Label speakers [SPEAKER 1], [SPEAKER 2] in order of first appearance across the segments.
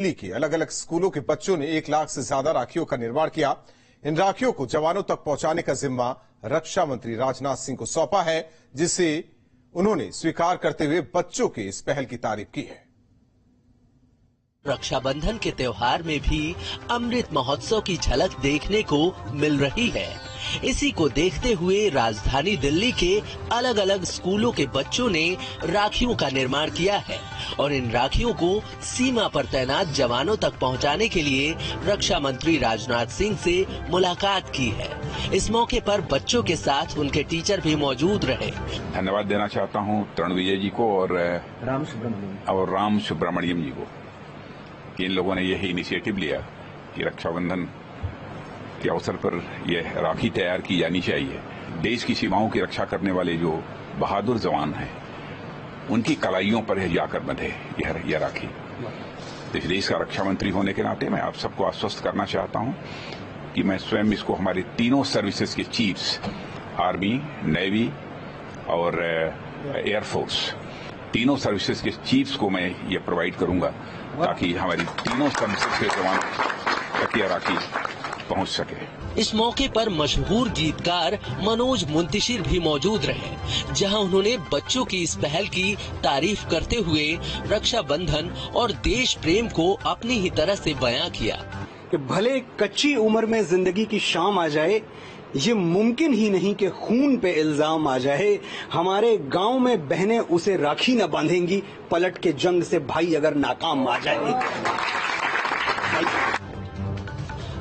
[SPEAKER 1] दिल्ली के अलग अलग स्कूलों के बच्चों ने 1 लाख से ज्यादा राखियों का निर्माण किया। इन राखियों को जवानों तक पहुंचाने का जिम्मा रक्षा मंत्री राजनाथ सिंह को सौंपा है, जिसे उन्होंने स्वीकार करते हुए बच्चों के इस पहल की तारीफ की है।
[SPEAKER 2] रक्षाबंधन के त्योहार में भी अमृत महोत्सव की झलक देखने को मिल रही है। इसी को देखते हुए राजधानी दिल्ली के अलग अलग स्कूलों के बच्चों ने राखियों का निर्माण किया है और इन राखियों को सीमा पर तैनात जवानों तक पहुंचाने के लिए रक्षा मंत्री राजनाथ सिंह से मुलाकात की है। इस मौके पर बच्चों के साथ उनके टीचर भी मौजूद रहे।
[SPEAKER 3] धन्यवाद देना चाहता हूं तरुण विजय जी को और राम सुब्रमण्यम जी को कि इन लोगों ने यही इनिशिएटिव लिया कि रक्षाबंधन के अवसर पर यह राखी तैयार की जानी चाहिए। देश की सीमाओं की रक्षा करने वाले जो बहादुर जवान हैं, उनकी कलाइयों पर जाकर बंधे यह राखी। इस देश का रक्षा मंत्री होने के नाते मैं आप सबको आश्वस्त करना चाहता हूं कि मैं स्वयं इसको हमारी तीनों सर्विसेज के चीफ्स, आर्मी, नेवी और एयरफोर्स, तीनों सर्विसेज के चीफ्स को मैं ये प्रोवाइड करूंगा ताकि हमारी तीनों सर्विसेज के जवानों तक यह राखी पहुंच सके।
[SPEAKER 2] इस मौके पर मशहूर गीतकार मनोज मुंतशिर भी मौजूद रहे, जहां उन्होंने बच्चों की इस पहल की तारीफ करते हुए रक्षाबंधन और देश प्रेम को अपनी ही तरह से बयां किया
[SPEAKER 4] कि भले कच्ची उम्र में जिंदगी की शाम आ जाए, ये मुमकिन ही नहीं कि खून पे इल्जाम आ जाए। हमारे गांव में बहनें उसे राखी न बांधेंगी, पलट के जंग से भाई अगर नाकाम आ जाए।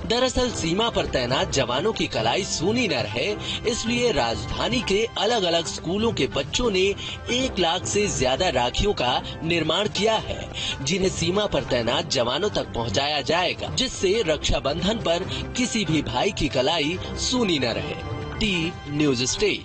[SPEAKER 2] दरअसल सीमा पर तैनात जवानों की कलाई सूनी न रहे, इसलिए राजधानी के अलग अलग स्कूलों के बच्चों ने 1 लाख से ज्यादा राखियों का निर्माण किया है, जिन्हें सीमा पर तैनात जवानों तक पहुंचाया जाएगा, जिससे रक्षाबंधन पर किसी भी भाई की कलाई सूनी न रहे। T news stay.